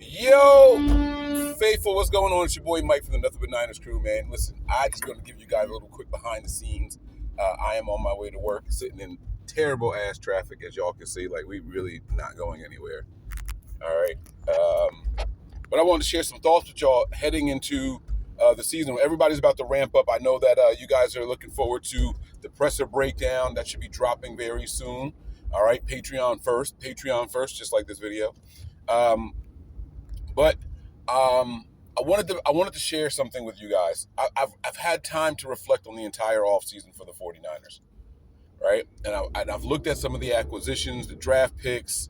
Yo, faithful, what's going on? It's your boy Mike from the Nothing But Niners crew, man. Listen, I just going to give you guys a little quick behind the scenes. I am on my way to work, sitting in terrible ass traffic, as y'all can see. Like, we really not going anywhere. All right. But I wanted to share some thoughts with y'all heading into the season. Everybody's about to ramp up. I know that you guys are looking forward to the presser breakdown that should be dropping very soon. All right. Patreon first, just like this video. But I wanted to share something with you guys. I've had time to reflect on the entire offseason for the 49ers, right? And I've looked at some of the acquisitions, the draft picks,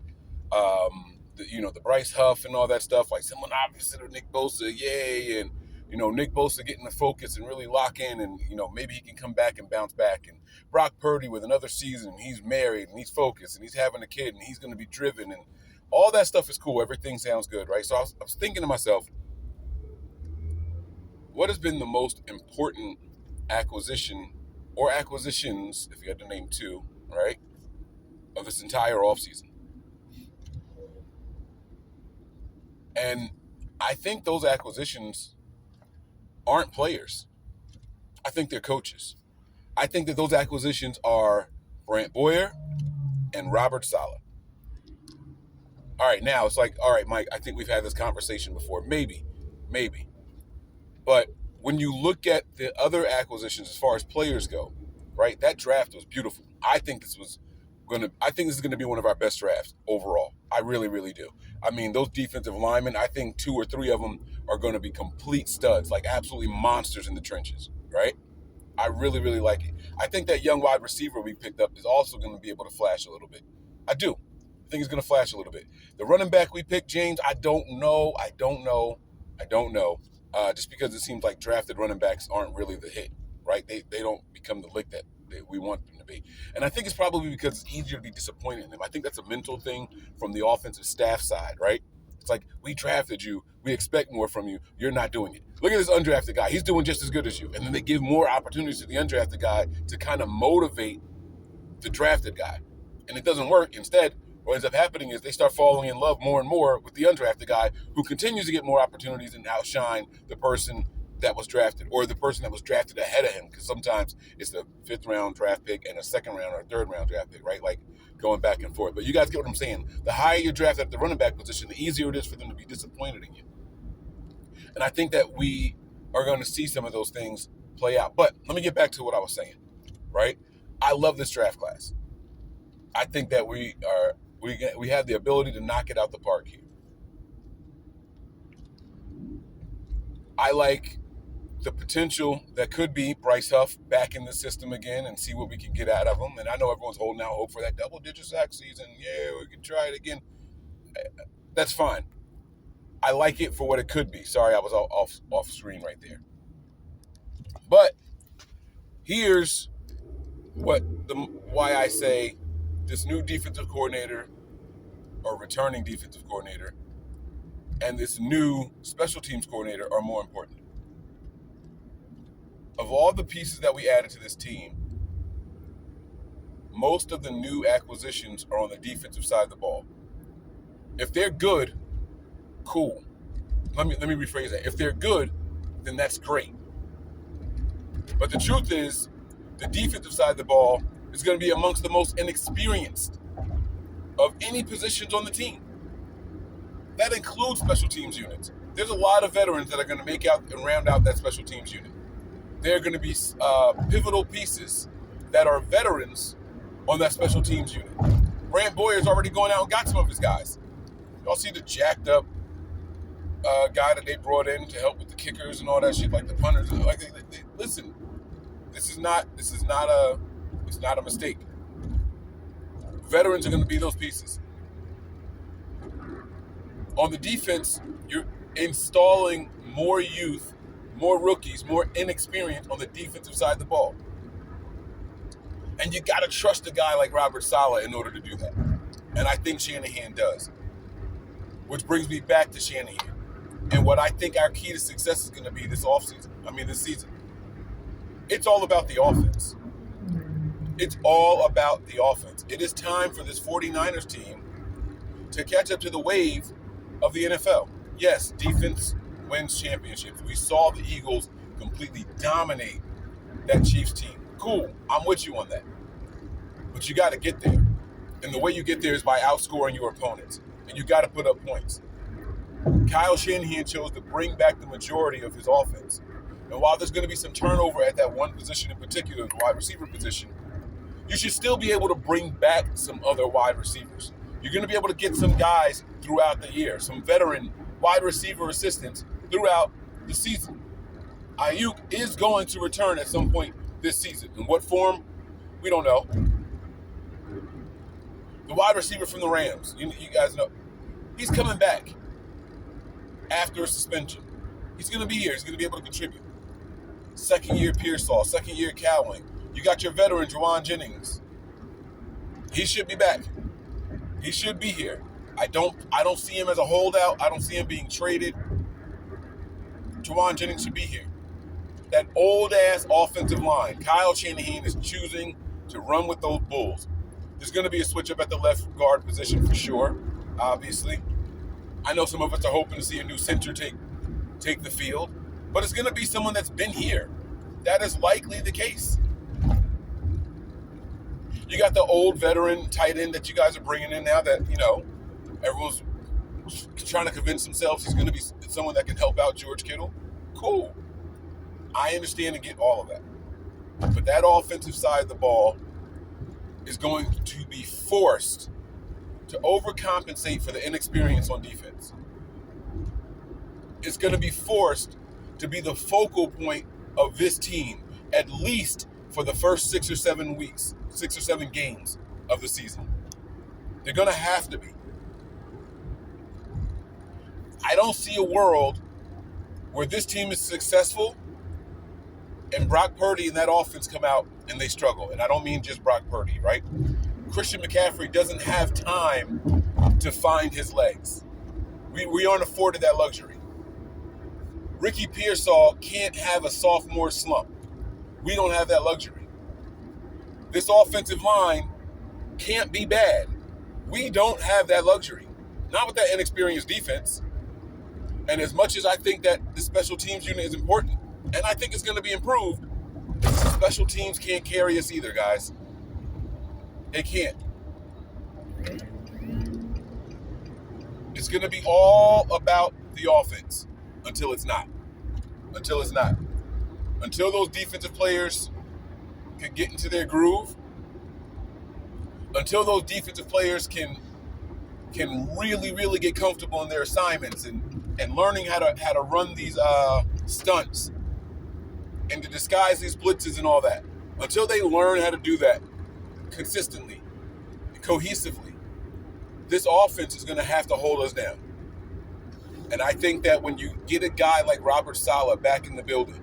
the Bryce Huff and all that stuff, like someone opposite of Nick Bosa, yay, and Nick Bosa getting the focus and really lock in, and maybe he can come back and bounce back. And Brock Purdy with another season, he's married and he's focused and he's having a kid and he's going to be driven, and all that stuff is cool. Everything sounds good, right? So I was thinking to myself, what has been the most important acquisition or acquisitions, if you had to name two, right, of this entire offseason? And I think those acquisitions aren't players. I think they're coaches. I think that those acquisitions are Brant Boyer and Robert Saleh. All right, now it's like, all right, Mike, I think we've had this conversation before. Maybe. But when you look at the other acquisitions as far as players go, right, that draft was beautiful. I think this is going to be one of our best drafts overall. I really, really do. I mean, those defensive linemen, I think 2 or 3 of them are going to be complete studs, like absolutely monsters in the trenches, right? I really, really like it. I think that young wide receiver we picked up is also going to be able to flash a little bit. I do. I think he's going to flash a little bit. The running back we picked, James, I don't know. Just because it seems like drafted running backs aren't really the hit, right? They don't become the lick that we want them to be. And I think it's probably because it's easier to be disappointed in them. I think that's a mental thing from the offensive staff side, right? It's like, we drafted you. We expect more from you. You're not doing it. Look at this undrafted guy. He's doing just as good as you. And then they give more opportunities to the undrafted guy to kind of motivate the drafted guy. And it doesn't work. Instead, what ends up happening is they start falling in love more and more with the undrafted guy, who continues to get more opportunities and outshine the person that was drafted, or the person that was drafted ahead of him, because sometimes it's the 5th round draft pick and a 2nd round or 3rd round draft pick, right? Like, going back and forth. But you guys get what I'm saying. The higher you draft at the running back position, the easier it is for them to be disappointed in you. And I think that we are going to see some of those things play out. But let me get back to what I was saying, right? I love this draft class. I think that we have the ability to knock it out the park here. I like the potential that could be Bryce Huff back in the system again and see what we can get out of him. And I know everyone's holding out hope for that double-digit sack season. Yeah, we can try it again. That's fine. I like it for what it could be. Sorry, I was off screen right there. But here's why I say this new defensive coordinator or returning defensive coordinator and this new special teams coordinator are more important. Of all the pieces that we added to this team, most of the new acquisitions are on the defensive side of the ball. If they're good, cool. Let me rephrase that. If they're good, then that's great. But the truth is, the defensive side of the ball is going to be amongst the most inexperienced of any positions on the team. That includes special teams units. There's a lot of veterans that are going to make out and round out that special teams unit. There are going to be pivotal pieces that are veterans on that special teams unit. Brant Boyer's already going out and got some of his guys. Y'all see the jacked up guy that they brought in to help with the kickers and all that shit, like the punters. Like, listen, it's not a mistake. Veterans are going to be those pieces. On the defense, you're installing more youth, more rookies, more inexperience on the defensive side of the ball. And you got to trust a guy like Robert Saleh in order to do that. And I think Shanahan does. Which brings me back to Shanahan and what I think our key to success is going to be this season. It's all about the offense. It's all about the offense. It is time for this 49ers team to catch up to the wave of the NFL. Yes, defense wins championships. We saw the Eagles completely dominate that Chiefs team. Cool, I'm with you on that. But you got to get there. And the way you get there is by outscoring your opponents. And you got to put up points. Kyle Shanahan chose to bring back the majority of his offense. And while there's going to be some turnover at that one position in particular, the wide receiver position, you should still be able to bring back some other wide receivers. You're going to be able to get some guys throughout the year, some veteran wide receiver assistants throughout the season. Ayuk is going to return at some point this season. In what form? We don't know. The wide receiver from the Rams, you guys know, he's coming back after a suspension. He's going to be here. He's going to be able to contribute. Second year Pearsall, second year Cowling. You got your veteran, Juwan Jennings. He should be back. He should be here. I don't see him as a holdout. I don't see him being traded. Juwan Jennings should be here. That old-ass offensive line, Kyle Shanahan is choosing to run with those Bulls. There's going to be a switch-up at the left guard position for sure, obviously. I know some of us are hoping to see a new center take the field, but it's going to be someone that's been here. That is likely the case. You got the old veteran tight end that you guys are bringing in now that, everyone's trying to convince themselves he's going to be someone that can help out George Kittle. Cool. I understand and get all of that. But that offensive side of the ball is going to be forced to overcompensate for the inexperience on defense. It's going to be forced to be the focal point of this team, at least for the first 6 or 7 weeks, 6 or 7 games of the season. They're going to have to be. I don't see a world where this team is successful and Brock Purdy and that offense come out and they struggle. And I don't mean just Brock Purdy, right? Christian McCaffrey doesn't have time to find his legs. We aren't afforded that luxury. Ricky Pearsall can't have a sophomore slump. We don't have that luxury. This offensive line can't be bad. We don't have that luxury. Not with that inexperienced defense. And as much as I think that the special teams unit is important, and I think it's going to be improved, special teams can't carry us either, guys. They can't. It's going to be all about the offense until it's not. Until it's not. Until those defensive players can get into their groove. Until those defensive players can really, really get comfortable in their assignments and learning how to run these stunts and to disguise these blitzes and all that. Until they learn how to do that consistently, cohesively, this offense is going to have to hold us down. And I think that when you get a guy like Robert Saleh back in the building,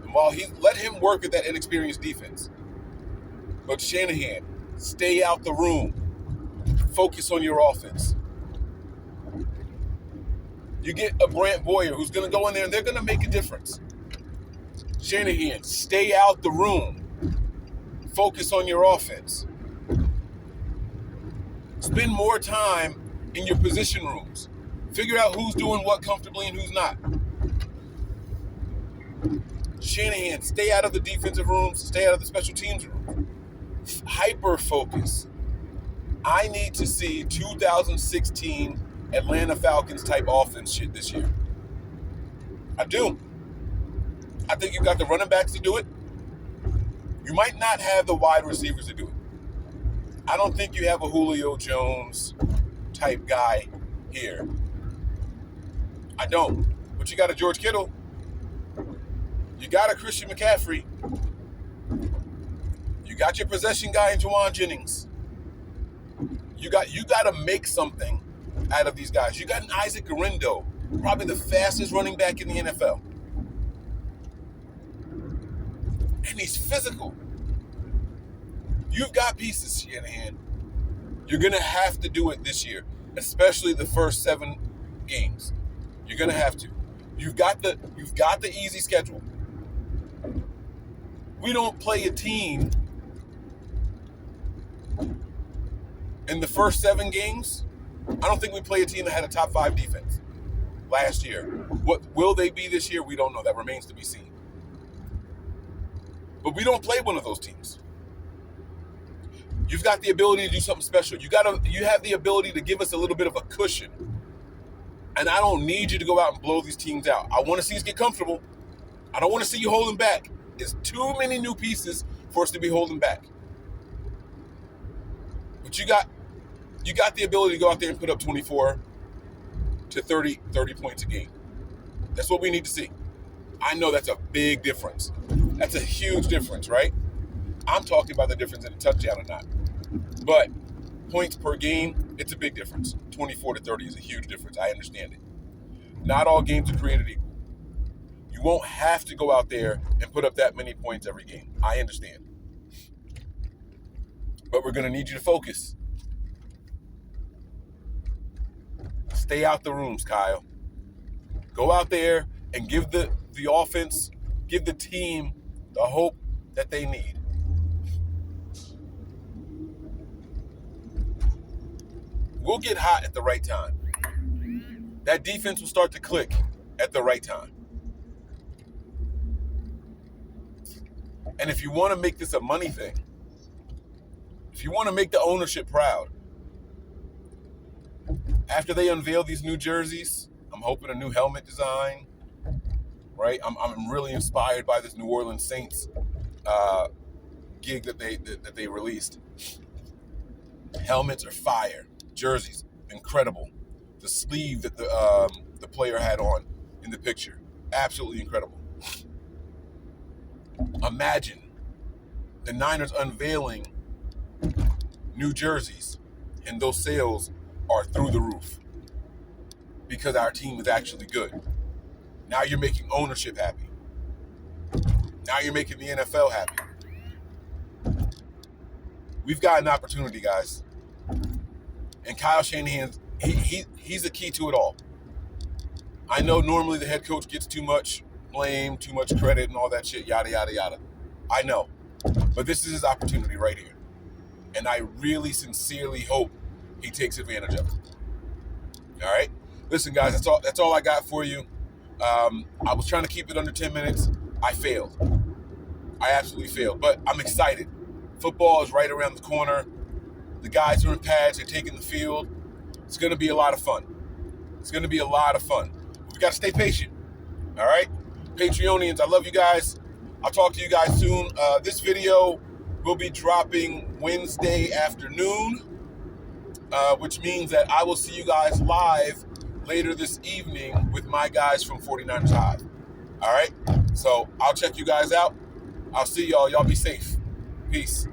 and while let him work at that inexperienced defense, but Shanahan, stay out the room. Focus on your offense. You get a Brant Boyer who's going to go in there and they're going to make a difference. Shanahan, stay out the room. Focus on your offense. Spend more time in your position rooms. Figure out who's doing what comfortably and who's not. Shanahan, stay out of the defensive rooms, stay out of the special teams rooms. Hyper focus. I need to see 2016 Atlanta Falcons type offense shit this year. I do. I think you've got the running backs to do it. You might not have the wide receivers to do it. I don't think you have a Julio Jones type guy here. I don't. But you got a George Kittle. You got a Christian McCaffrey. You got your possession guy in Juwan Jennings. You got to make something out of these guys. You got an Isaac Guerendo, probably the fastest running back in the NFL. And he's physical. You've got pieces, Shanahan. You're going to have to do it this year, especially the first 7 games. You're going to have to. You've got the easy schedule. We don't play a team in the first 7 games. I don't think we play a team that had a top 5 defense. last year. What will they be this year? We don't know. That remains to be seen. But we don't play one of those teams. You've got the ability to do something special. You have the ability to give us a little bit of a cushion. And I don't need you to go out and blow these teams out. I want to see us get comfortable. I don't want to see you holding back. It's too many new pieces for us to be holding back. But you got the ability to go out there and put up 24 to 30 points a game. That's what we need to see. I know that's a big difference. That's a huge difference, right? I'm talking about the difference in a touchdown or not. But points per game, it's a big difference. 24 to 30 is a huge difference. I understand it. Not all games are created equal. You won't have to go out there and put up that many points every game. I understand. But we're going to need you to focus. Stay out the rooms, Kyle. Go out there and give the offense, give the team the hope that they need. We'll get hot at the right time. That defense will start to click at the right time. And if you want to make this a money thing, if you want to make the ownership proud, after they unveil these new jerseys, I'm hoping a new helmet design, right? I'm really inspired by this New Orleans Saints gig that they released. Helmets are fire. Jerseys, incredible. The sleeve that the player had on in the picture, absolutely incredible. Imagine the Niners unveiling new jerseys, and those sales are through the roof because our team is actually good. Now you're making ownership happy. Now you're making the NFL happy. We've got an opportunity, guys. And Kyle Shanahan, he's the key to it all. I know normally the head coach gets too much blame, too much credit, and all that shit, yada, yada, yada. I know. But this is his opportunity right here. And I really sincerely hope he takes advantage of it. All right? Listen, guys, that's all I got for you. I was trying to keep it under 10 minutes. I failed. I absolutely failed. But I'm excited. Football is right around the corner. The guys are in pads. They're taking the field. It's going to be a lot of fun. It's going to be a lot of fun. We got to stay patient. All right? Patreonians, I love you guys. I'll talk to you guys soon. This video will be dropping Wednesday afternoon, which means that I will see you guys live later this evening with my guys from 49ers Hive. All right? So I'll check you guys out. I'll see y'all. Y'all be safe. Peace.